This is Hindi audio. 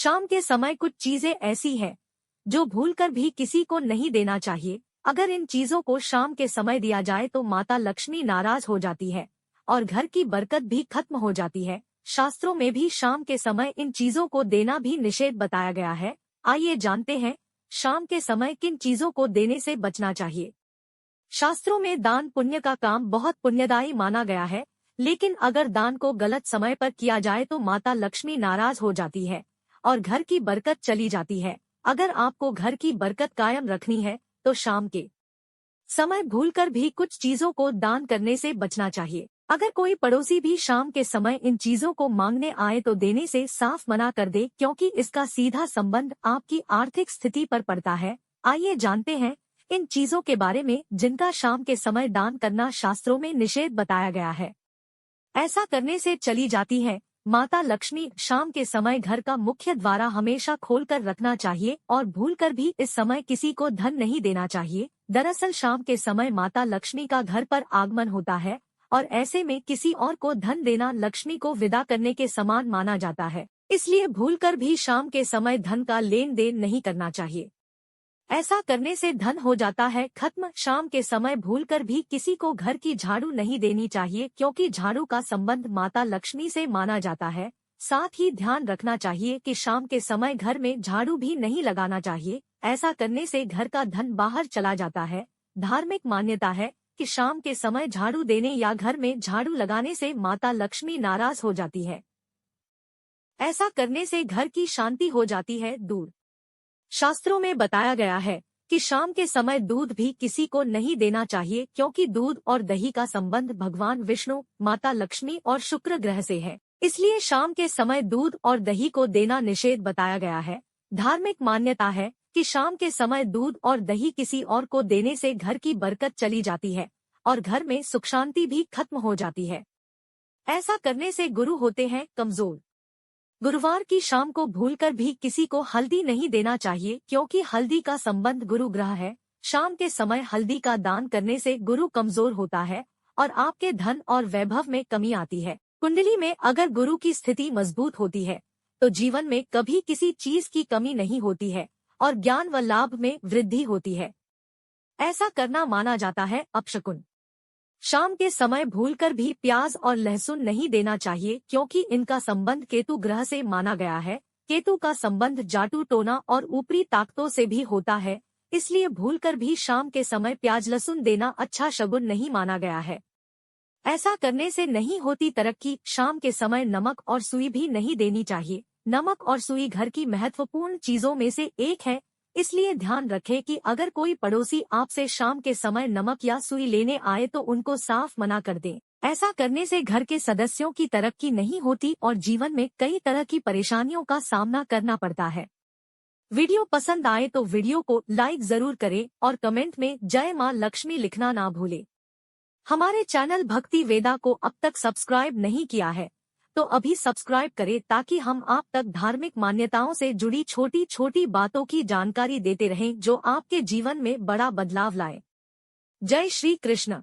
शाम के समय कुछ चीजें ऐसी हैं जो भूलकर भी किसी को नहीं देना चाहिए। अगर इन चीजों को शाम के समय दिया जाए तो माता लक्ष्मी नाराज हो जाती है और घर की बरकत भी खत्म हो जाती है। शास्त्रों में भी शाम के समय इन चीजों को देना भी निषेध बताया गया है। आइए जानते हैं शाम के समय किन चीजों को देने से बचना चाहिए। शास्त्रों में दान पुण्य का काम बहुत पुण्यदायी माना गया है, लेकिन अगर दान को गलत समय पर किया जाए तो माता लक्ष्मी नाराज हो जाती है और घर की बरकत चली जाती है। अगर आपको घर की बरकत कायम रखनी है तो शाम के समय भूलकर भी कुछ चीजों को दान करने से बचना चाहिए। अगर कोई पड़ोसी भी शाम के समय इन चीजों को मांगने आए तो देने से साफ मना कर दे, क्योंकि इसका सीधा संबंध आपकी आर्थिक स्थिति पर पड़ता है। आइए जानते हैं इन चीजों के बारे में जिनका शाम के समय दान करना शास्त्रों में निषेध बताया गया है। ऐसा करने से चली जाती है माता लक्ष्मी। शाम के समय घर का मुख्य द्वार हमेशा खोलकर रखना चाहिए और भूलकर भी इस समय किसी को धन नहीं देना चाहिए। दरअसल शाम के समय माता लक्ष्मी का घर पर आगमन होता है और ऐसे में किसी और को धन देना लक्ष्मी को विदा करने के समान माना जाता है। इसलिए भूलकर भी शाम के समय धन का लेन देन नहीं करना चाहिए। ऐसा करने से धन हो जाता है खत्म। शाम के समय भूलकर भी किसी को घर की झाड़ू नहीं देनी चाहिए, क्योंकि झाड़ू का संबंध माता लक्ष्मी से माना जाता है। साथ ही ध्यान रखना चाहिए कि शाम के समय घर में झाड़ू भी नहीं लगाना चाहिए। ऐसा करने से घर का धन बाहर चला जाता है। धार्मिक मान्यता है कि शाम के समय झाड़ू देने या घर में झाड़ू लगाने से माता लक्ष्मी नाराज हो जाती है। ऐसा करने से घर की शांति हो जाती है दूर। शास्त्रों में बताया गया है कि शाम के समय दूध भी किसी को नहीं देना चाहिए, क्योंकि दूध और दही का संबंध भगवान विष्णु, माता लक्ष्मी और शुक्र ग्रह से है। इसलिए शाम के समय दूध और दही को देना निषेध बताया गया है। धार्मिक मान्यता है कि शाम के समय दूध और दही किसी और को देने से घर की बरकत चली जाती है और घर में सुख शांति भी खत्म हो जाती है। ऐसा करने से गुरु होते हैं कमजोर। गुरुवार की शाम को भूलकर भी किसी को हल्दी नहीं देना चाहिए, क्योंकि हल्दी का संबंध गुरु ग्रह है। शाम के समय हल्दी का दान करने से गुरु कमजोर होता है और आपके धन और वैभव में कमी आती है। कुंडली में अगर गुरु की स्थिति मजबूत होती है तो जीवन में कभी किसी चीज की कमी नहीं होती है और ज्ञान व लाभ में वृद्धि होती है। ऐसा करना माना जाता है अपशकुन। शाम के समय भूलकर भी प्याज और लहसुन नहीं देना चाहिए, क्योंकि इनका संबंध केतु ग्रह से माना गया है। केतु का संबंध जाटू टोना और ऊपरी ताकतों से भी होता है। इसलिए भूलकर भी शाम के समय प्याज लहसुन देना अच्छा शगुन नहीं माना गया है। ऐसा करने से नहीं होती तरक्की। शाम के समय नमक और सुई भी नहीं देनी चाहिए। नमक और सुई घर की महत्वपूर्ण चीजों में से एक है। इसलिए ध्यान रखें कि अगर कोई पड़ोसी आपसे शाम के समय नमक या सुई लेने आए तो उनको साफ मना कर दें। ऐसा करने से घर के सदस्यों की तरक्की नहीं होती और जीवन में कई तरह की परेशानियों का सामना करना पड़ता है। वीडियो पसंद आए तो वीडियो को लाइक जरूर करें और कमेंट में जय मां लक्ष्मी लिखना ना भूलें। हमारे चैनल भक्ति वेदा को अब तक सब्सक्राइब नहीं किया है तो अभी सब्सक्राइब करें, ताकि हम आप तक धार्मिक मान्यताओं से जुड़ी छोटी छोटी बातों की जानकारी देते रहें जो आपके जीवन में बड़ा बदलाव लाए। जय श्री कृष्ण।